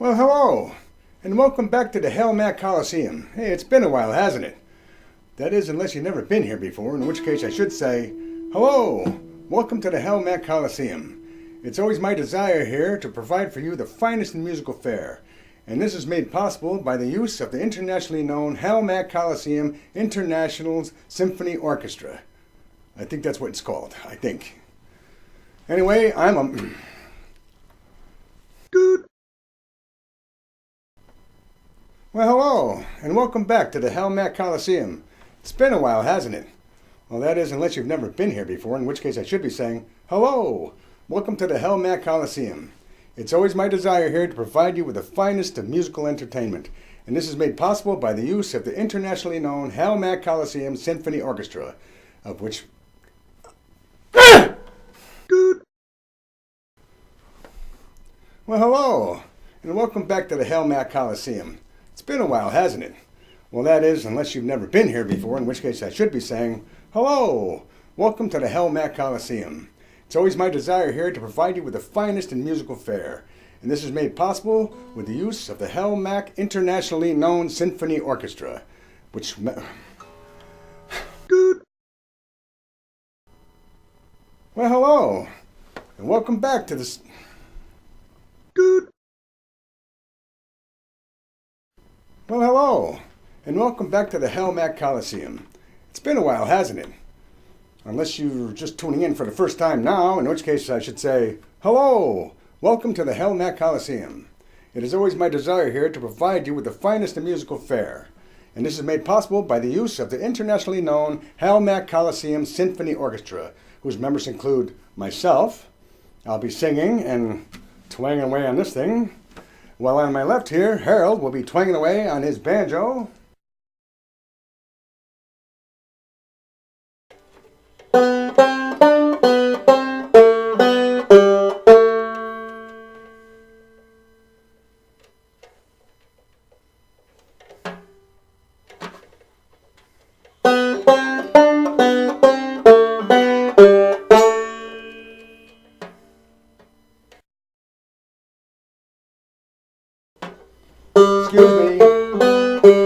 Well, hello, and welcome back to the Hellmat Coliseum. Hey, it's been a while, hasn't it? That is, unless you've never been here before, in which case I should say, hello, welcome to the Hellmat Coliseum. It's always my desire here to provide for you the finest in musical fare, and this is made possible by the use of the internationally known Hellmat Coliseum International Symphony Orchestra. I think that's what it's called, I think. Anyway, I'm a... Well, hello, and welcome back to the Hellmat Coliseum. It's been a while, hasn't it? Well, that is, unless you've never been here before, in which case I should be saying, hello, welcome to the Hellmat Coliseum. It's always my desire here to provide you with the finest of musical entertainment, and this is made possible by the use of the internationally known Hellmat Coliseum Symphony Orchestra, of which... Well, hello, and welcome back to the Hellmat Coliseum. It's been a while, hasn't it? Well, that is, unless you've never been here before, in which case I should be saying, hello, welcome to the Hellmat Coliseum. It's always my desire here to provide you with the finest in musical fare, and this is made possible with the use of the Hellmat internationally known Symphony Orchestra, which... Well, hello, and welcome back to this... Well, hello, and welcome back to the Hellmat Coliseum. It's been a while, hasn't it? Unless you're just tuning in for the first time now, in which case I should say, hello, welcome to the Hellmat Coliseum. It is always my desire here to provide you with the finest in musical fare, and this is made possible by the use of the internationally known Hellmat Coliseum Symphony Orchestra, whose members include myself. I'll be singing and twanging away on this thing, while on my left here, Harold will be twanging away on his banjo.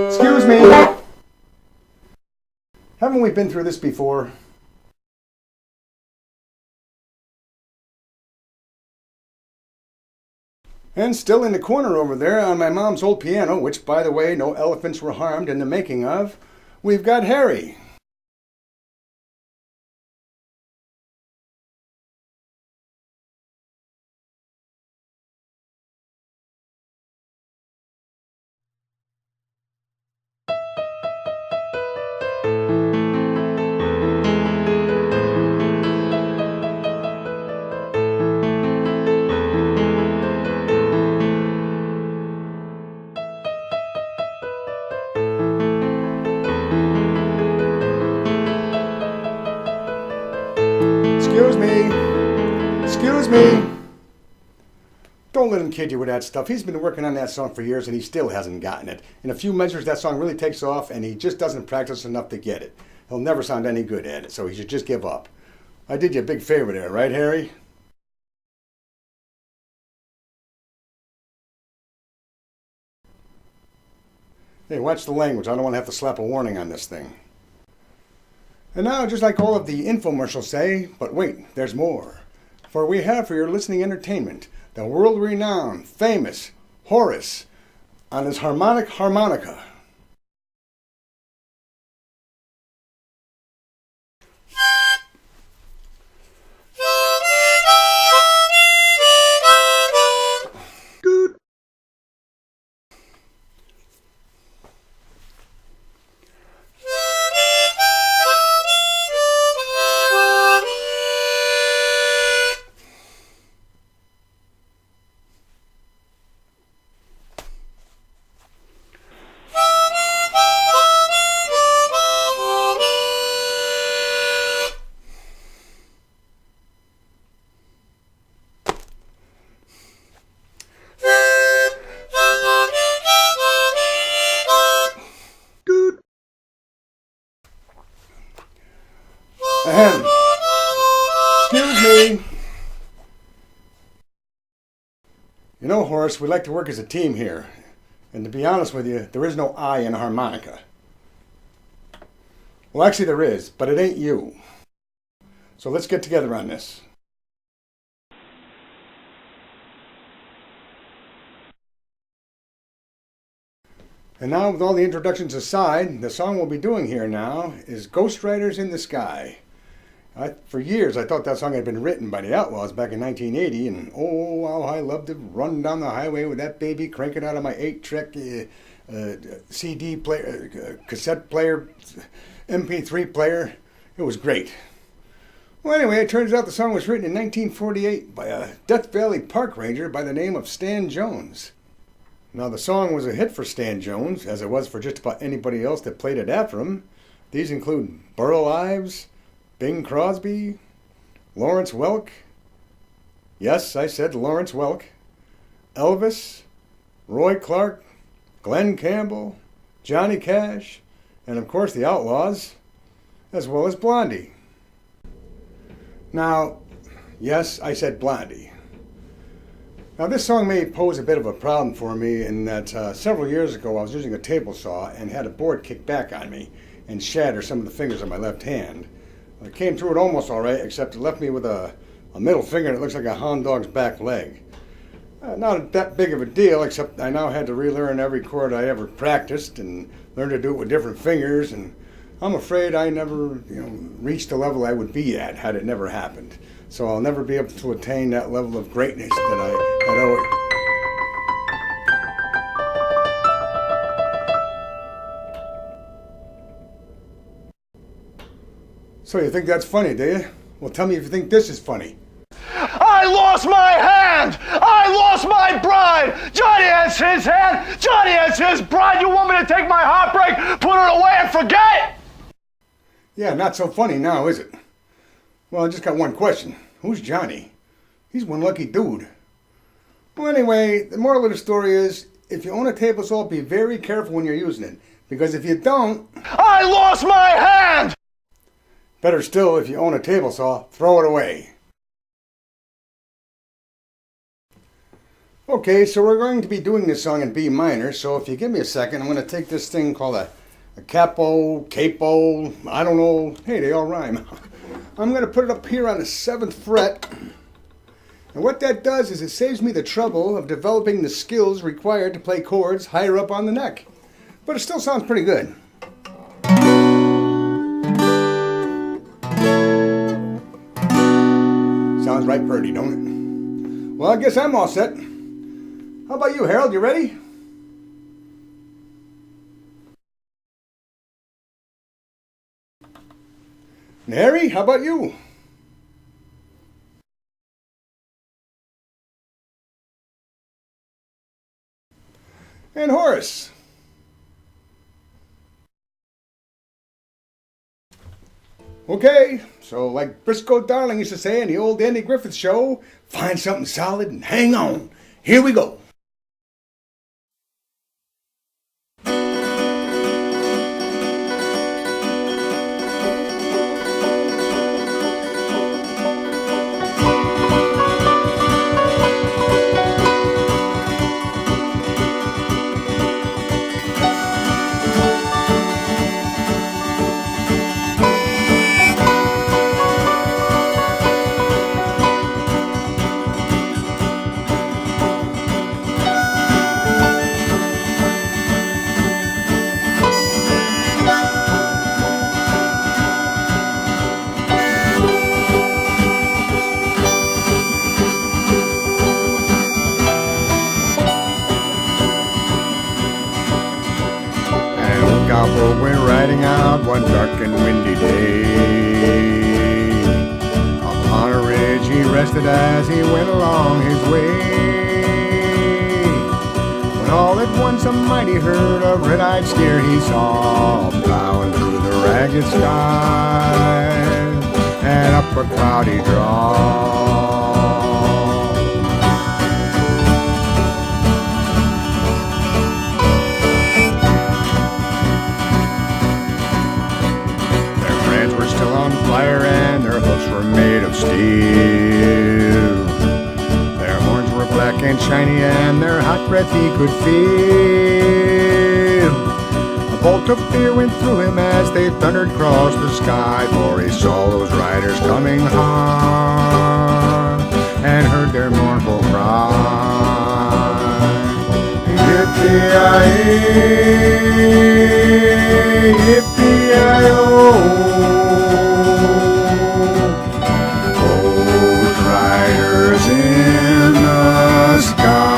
Excuse me. Haven't we been through this before? And still in the corner over there on my mom's old piano, which, by the way, no elephants were harmed in the making of, we've got Harry. Excuse me. Don't let him kid you with that stuff. He's been working on that song for years and he still hasn't gotten it. In a few measures, that song really takes off and he just doesn't practice enough to get it. He'll never sound any good at it, so he should just give up. I did you a big favor there, right, Harry? Hey, watch the language. I don't want to have to slap a warning on this thing. And now, just like all of the infomercials say, but wait, there's more. For we have for your listening entertainment the world-renowned, famous Horace on his harmonic harmonica. Excuse me. You know, Horace, we like to work as a team here. And to be honest with you, there is no I in harmonica. Well, actually there is, but it ain't you. So let's get together on this. And now, with all the introductions aside, the song we'll be doing here now is Ghost Riders in the Sky. For years, I thought that song had been written by the Outlaws back in 1980, and oh, how I loved to run down the highway with that baby cranking out of my 8-track CD player, cassette player, MP3 player. It was great. Well, anyway, it turns out the song was written in 1948 by a Death Valley park ranger by the name of Stan Jones. Now, the song was a hit for Stan Jones, as it was for just about anybody else that played it after him. These include Burl Ives, Bing Crosby, Lawrence Welk. Yes, I said Lawrence Welk. Elvis, Roy Clark, Glenn Campbell, Johnny Cash, and of course the Outlaws, as well as Blondie. Now, yes, I said Blondie. Now, this song may pose a bit of a problem for me in that several years ago I was using a table saw and had a board kick back on me and shatter some of the fingers on my left hand. I came through it almost all right, except it left me with a middle finger that looks like a hound dog's back leg. Not that big of a deal, except I now had to relearn every chord I ever practiced and learn to do it with different fingers, and I'm afraid I never reached the level I would be at had it never happened. So I'll never be able to attain that level of greatness that I had always. So you think that's funny, do you? Well, tell me if you think this is funny. I lost my hand! I lost my bride! Johnny has his hand! Johnny has his bride! You want me to take my heartbreak, put it away, and forget? Yeah, not so funny now, is it? Well, I just got one question. Who's Johnny? He's one lucky dude. Well, anyway, the moral of the story is, if you own a table saw, be very careful when you're using it. Because if you don't... I lost my hand! Better still, if you own a table saw, throw it away. Okay, so we're going to be doing this song in B minor, so if you give me a second, I'm going to take this thing called a capo, I don't know. Hey, they all rhyme. I'm going to put it up here on the 7th fret. And what that does is it saves me the trouble of developing the skills required to play chords higher up on the neck. But it still sounds pretty good. Sounds right pretty, don't it? Well, I guess I'm all set. How about you, Harold? You ready? And Harry, how about you? And Horace? Okay, so like Briscoe Darling used to say in the old Andy Griffith Show, find something solid and hang on. Here we go. We're riding out one dark and windy day. Upon a ridge he rested as he went along his way. When all at once a mighty herd of red-eyed steer he saw, plowing through the ragged skies and up a cloudy draw. Fire and their hoofs were made of steel. Their horns were black and shiny, and their hot breath he could feel. A bolt of fear went through him as they thundered across the sky, for he saw those riders coming hard and heard their mournful cry. Yippee-yi-yi, yippee-yi-oh. Those riders in the sky.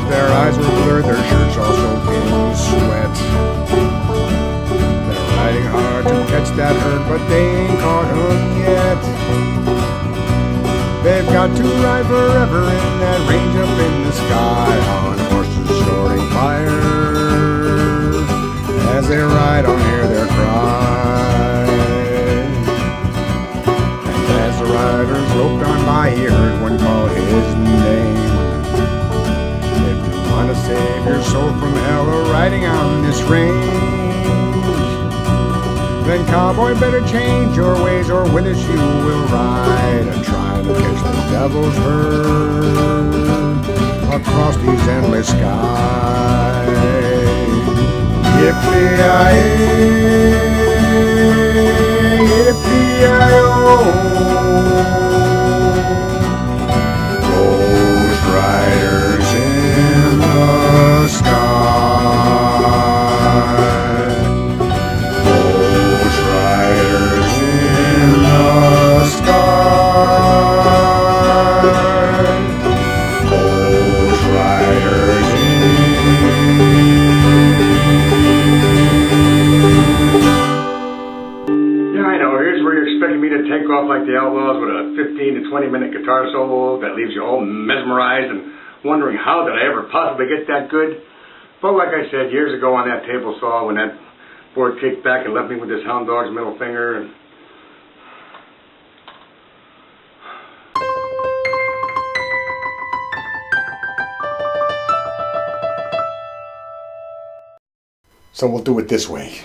Their eyes were blurred, their shirts all soaked in sweat. They're riding hard to catch that herd, but they ain't caught 'em yet. They've got to ride forever in that range up in the sky, on horses starting fire. As they ride on, hear their cry. And as the riders loped on by, he heard one call his name. Want to save your soul from hell or riding on this range, then cowboy, better change your ways, or with us you will ride and try to catch the devil's herd across these endless skies. Yippee-yi-yi, yippee-yi-oh. Those riders in the sky. Those riders in the sky. Those riders in. Yeah, I know. Here's where you're expecting me to take off like the Outlaws with a 15 to 20-minute guitar solo that leaves you all mesmerized and wondering how did I ever possibly get that good. But like I said years ago on that table saw, when that board kicked back and left me with this hound dog's middle finger, and so we'll do it this way.